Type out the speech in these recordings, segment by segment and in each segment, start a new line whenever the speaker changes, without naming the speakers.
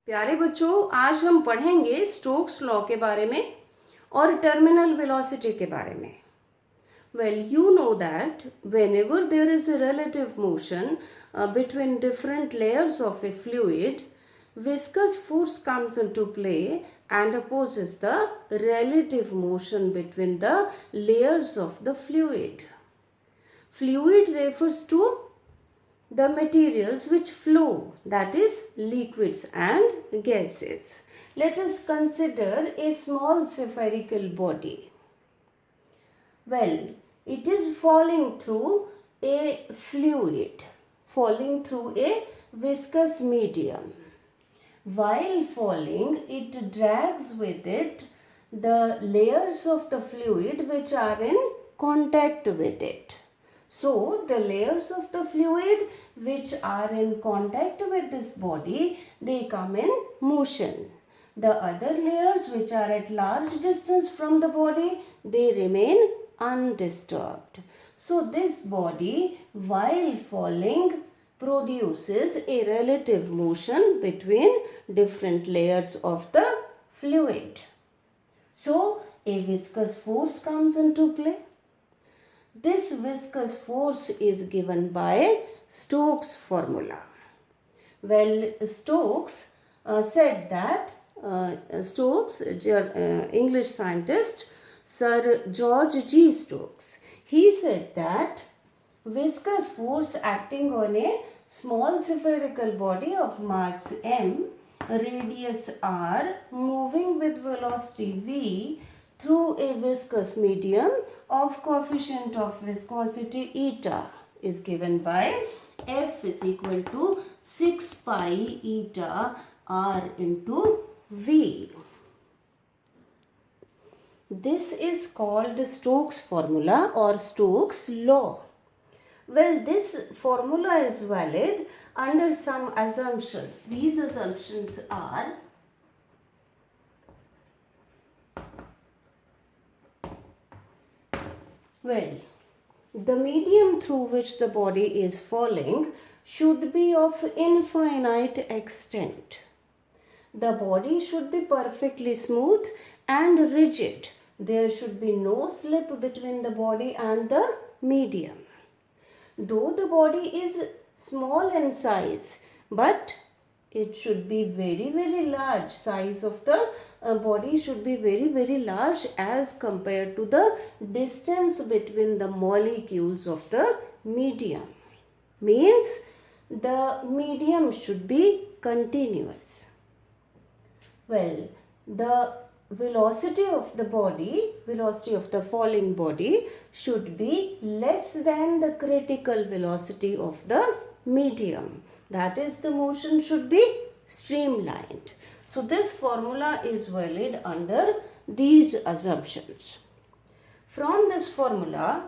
प्यारे बच्चों, आज हम पढ़ेंगे स्टोक्स लॉ के बारे में और टर्मिनल वेलोसिटी के बारे में. Well, you know that whenever there is a relative motion between different layers of a fluid, viscous force comes into play and opposes the relative motion between the layers of the fluid. Fluid refers to the materials which flow, that is liquids and gases. Let us consider a small spherical body. Well, it is falling through a fluid, falling through a viscous medium. While falling, it drags with it the layers of the fluid which are in contact with it. So, the layers of the fluid which are in contact with this body, they come in motion. The other layers which are at large distance from the body, they remain undisturbed. So, this body while falling produces a relative motion between different layers of the fluid. So, a viscous force comes into play. This viscous force is given by Stokes' formula. Well, Stokes said that Stokes, English scientist Sir George G. Stokes, he said that viscous force acting on a small spherical body of mass m, radius r, moving with velocity v through a viscous medium of coefficient of viscosity eta is given by F is equal to 6 pi eta r into V. This is called Stokes formula or Stokes law. Well, this formula is valid under some assumptions. These assumptions are: well, the medium through which the body is falling should be of infinite extent. The body should be perfectly smooth and rigid. There should be no slip between the body and the medium. Though the body is small in size, but it should be very large. Size of the body should be very large as compared to the distance between the molecules of the medium. Means the medium should be continuous. Well, the velocity of the body, velocity of the falling body should be less than the critical velocity of the medium. That is, the motion should be streamlined. So, this formula is valid under these assumptions. From this formula,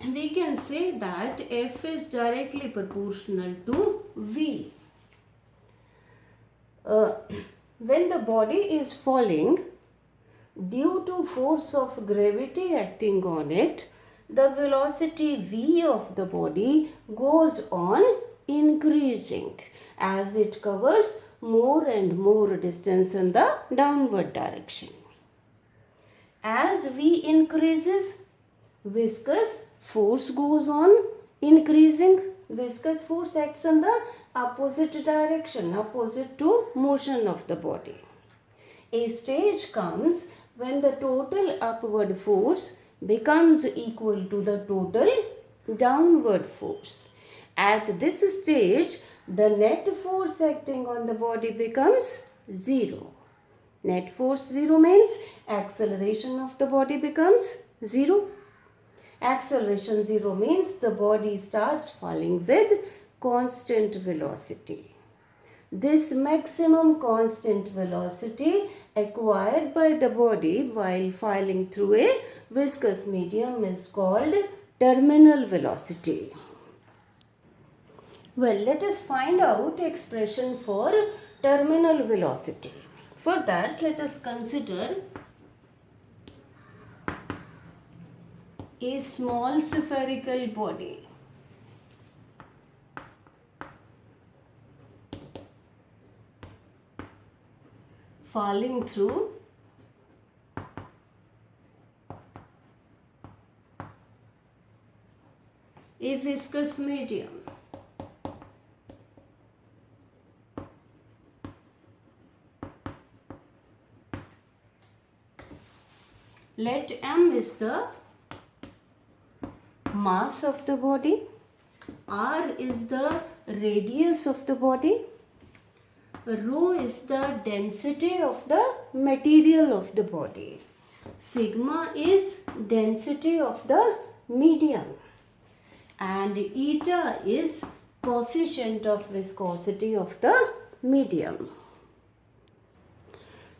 we can say that F is directly proportional to V. When the body is falling, due to force of gravity acting on it, the velocity v of the body goes on increasing as it covers more and more distance in the downward direction. As v increases, viscous force goes on increasing. Viscous force acts in the opposite direction, opposite to motion of the body. A stage comes when the total upward force becomes equal to the total downward force. At this stage, the net force acting on the body becomes 0. Net force 0 means acceleration of the body becomes 0. Acceleration 0 means the body starts falling with constant velocity. This maximum constant velocity acquired by the body while falling through a viscous medium is called terminal velocity. Well, let us find out expression for terminal velocity. For that, let us consider a small spherical body. falling through a viscous medium. Let m is the mass of the body, r is the radius of the body, rho is the density of the material of the body, sigma is density of the medium, and eta is coefficient of viscosity of the medium.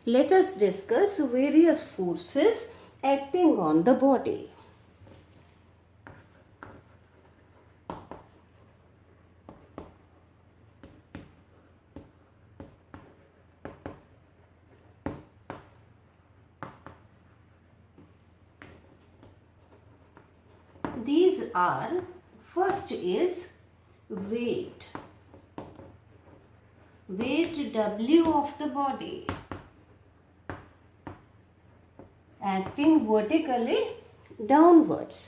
Let us discuss various forces acting on the body. These are, first is weight. Weight W of the body acting vertically downwards.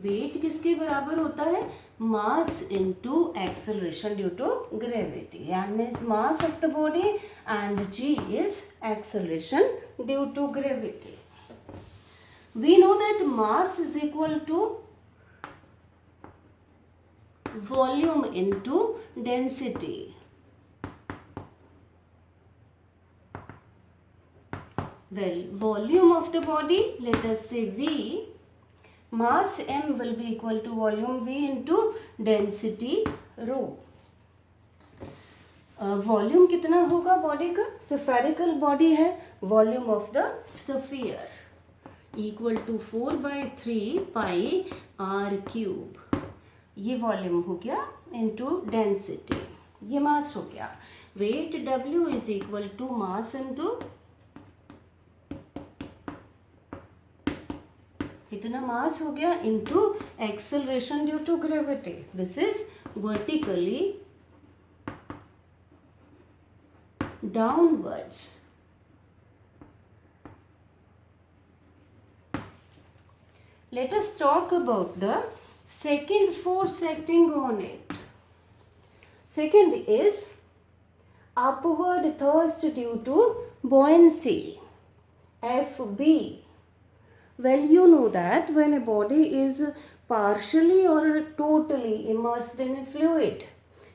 Weight किसके बराबर होता है? Mass into acceleration due to gravity. M is mass of the body and G is acceleration due to gravity. We know that mass is equal to volume into density. Well, volume of the body, let us say V, mass m will be equal to volume V into density rho. Volume कितना होगा body का? Spherical body है, volume of the sphere equal to 4/3 pi are cube. ये volume हो गया into density, ये mass हो गया. Weight W is equal to mass into कितना मास हो गया into acceleration due to gravity. This is vertically downwards. Let us talk about the second force acting on it. Second is upward thrust due to buoyancy, FB. Well, you know that when a body is partially or totally immersed in a fluid,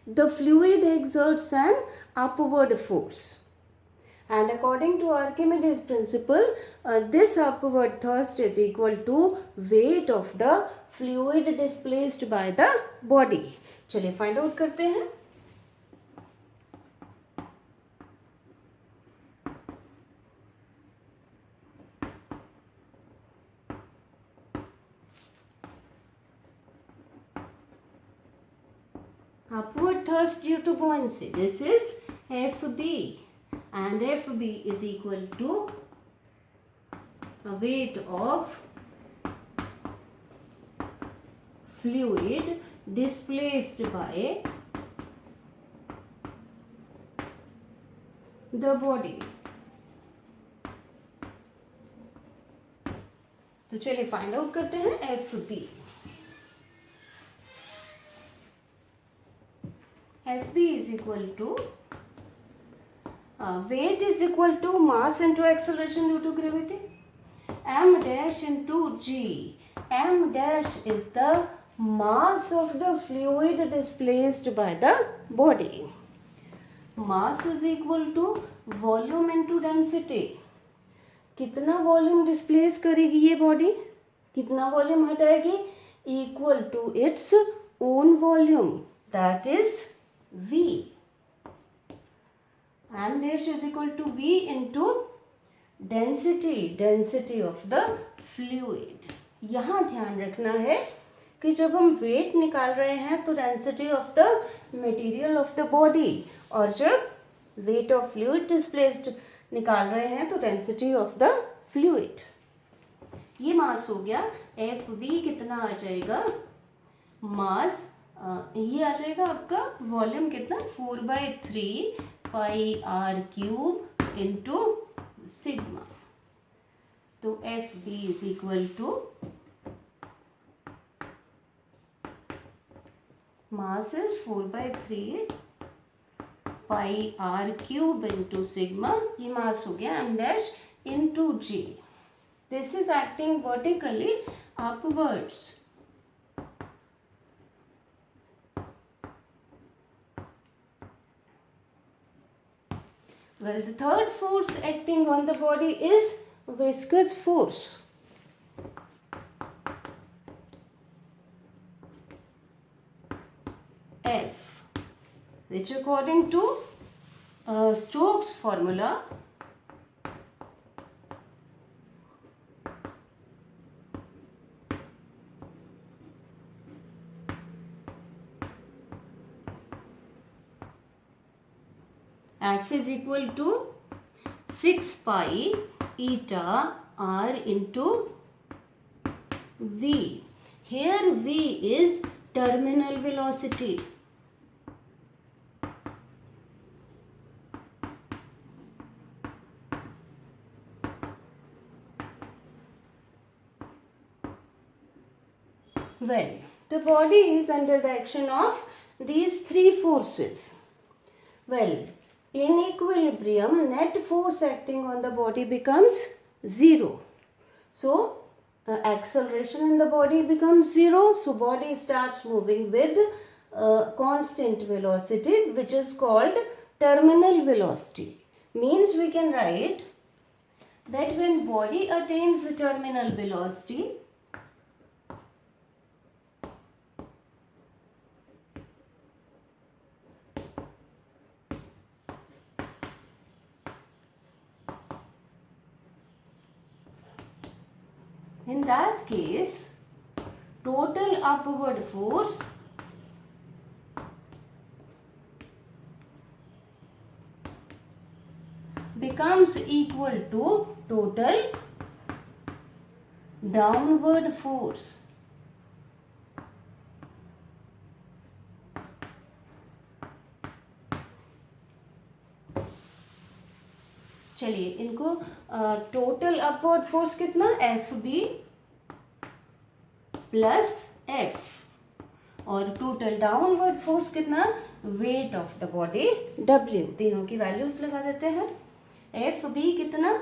the fluid exerts an upward force. And according to Archimedes' principle, this upward thrust is equal to weight of the fluid displaced by the body. चलिए find out करते हैं. Upward thrust due to buoyancy. This is FB, and FB is equal to a weight of fluid displaced by the body. तो चलिए find out करते हैं FB. FB is equal to weight is equal to mass into acceleration due to gravity. M dash into G. M dash is the mass of the fluid displaced by the body. Mass is equal to volume into density. कितना volume displace करेगी ये body? कितना volume हटाएगी? Equal to its own volume, that is V. M dash is equal to V into density of the fluid. यहाँ ध्यान रखना है कि जब हम वेट निकाल रहे हैं तो density of the material of the body, और जब वेट ऑफ फ्लूइड डिस्प्लेस्ड निकाल रहे हैं तो डेंसिटी ऑफ द फ्लूइड. ये मास हो गया. FB कितना आ जाएगा? मास ये आ जाएगा आपका वॉल्यूम कितना? 4/3 pi are cube into sigma. तो F B is equal to mass is 4/3 pi are cube into sigma, ये मास हो गया M dash into g. This is acting vertically upwards. Well, the third force acting on the body is viscous force. F, which according to Stokes formula F is equal to 6 pi eta r into v. Here v is terminal velocity. Well, the body is under the action of these three forces. Well, in equilibrium, net force acting on the body becomes 0. So, acceleration in the body becomes 0. So, body starts moving with constant velocity, which is called terminal velocity. Means we can write that when body attains the terminal velocity, in that case, total upward force becomes equal to total downward force. चलिए इनको total upward force कितना, F B plus F, और total downward force कितना, weight of the body W. तीनों की values लगा देते हैं. एफ बी कितना,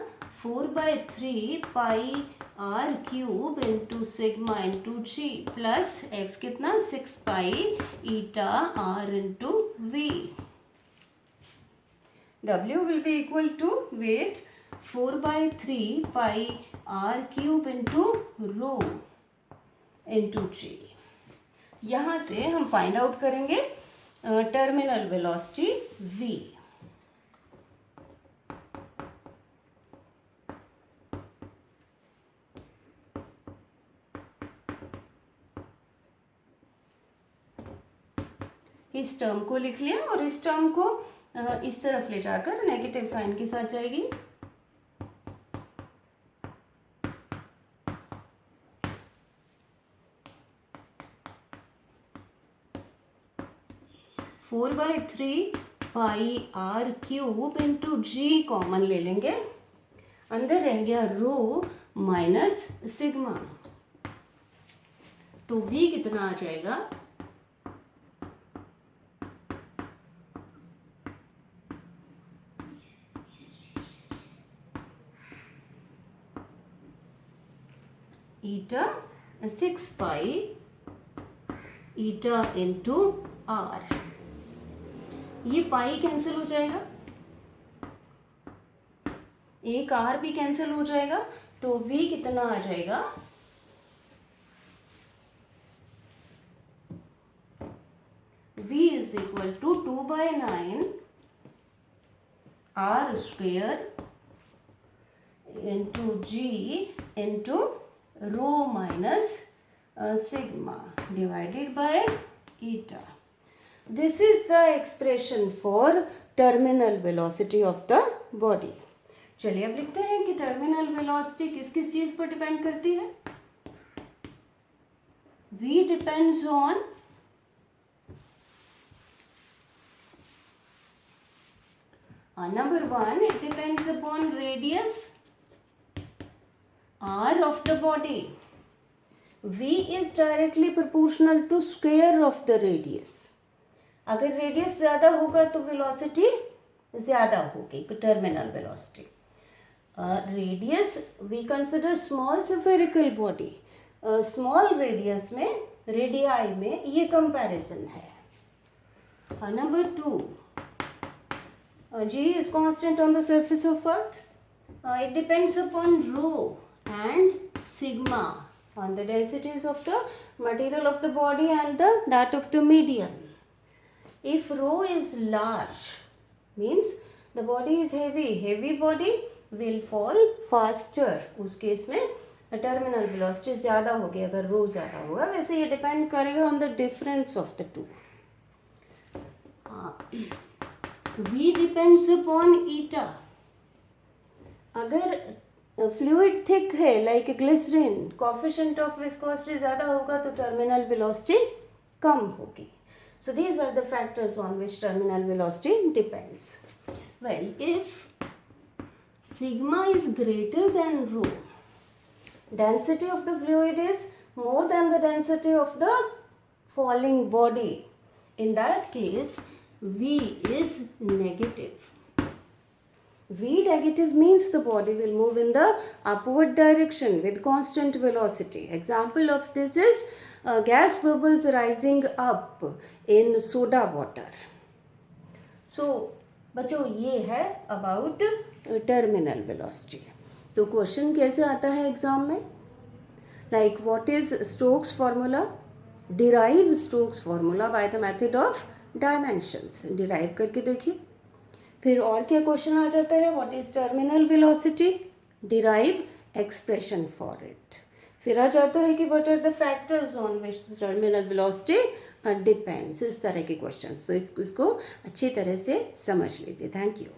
4/3 pi are cube into sigma into G, plus F कितना 6 pi eta R into V. W will be equal to weight 4/3 pi r cube into rho into g. यहाँ से हम फाइंड आउट करेंगे terminal velocity v. इस term को लिख लिया और इस टर्म को इस तरफ ले जाकर नेगेटिव साइन के साथ जाएगी. Four by three pi are cube into g common ले लेंगे. अंदर रह गया रो माइनस सिग्मा. तो v कितना आ जाएगा, ईटा 6 पाई ईटा इंटू आर. ये पाई कैंसिल हो जाएगा, एक आर भी कैंसिल हो जाएगा. तो v कितना आ जाएगा, v is equal to 2/9 r square into g into rho minus sigma divided by eta. This is the expression for terminal velocity of the body. चलिए अब लिखते हैं कि टर्मिनल वेलोसिटी किस किस चीज पर डिपेंड करती है. v depends on Number 1, it depends upon radius r of the body. v is directly proportional to square of the radius. अगर रेडियस ज़्यादा होगा तो वेलोसिटी ज़्यादा होगी, terminal velocity. Radius we consider small spherical body. Small radius में, radii में ये comparison है. Number 2, g is constant on the surface of earth. It depends upon rho and sigma on the densities of the material of the body and that of the medium. If rho is large, means the body is heavy body will fall faster. उस case में terminal velocity ज़्यादा होगी अगर रो ज़्यादा होगा. वैसे ये depend करेगा on the difference of the two. v depends upon eta. अगर फ्लूइड थिक है like glycerine, coefficient of viscosity ज़्यादा होगा तो टर्मिनल वेलोसिटी कम होगी. So these are the factors on which terminal velocity depends. Well, if sigma is greater than rho, density of the fluid is more than the density of the falling body. In that case, v is negative. V negative means the body will move in the upward direction with constant velocity. Example of this is gas bubbles rising up in soda water. So बच्चों ये है about terminal velocity. तो question कैसे आता है exam में? Like what is Stokes formula? Derive Stokes formula by the method of dimensions. Derive करके देखिए. फिर और क्या क्वेश्चन आ जाता है? What is terminal velocity? Derive expression for it. फिर आ जाता है कि what are the factors on which the terminal velocity depends. इस तरह के क्वेश्चन. तो इसको अच्छी तरह से समझ लीजिए. Thank you.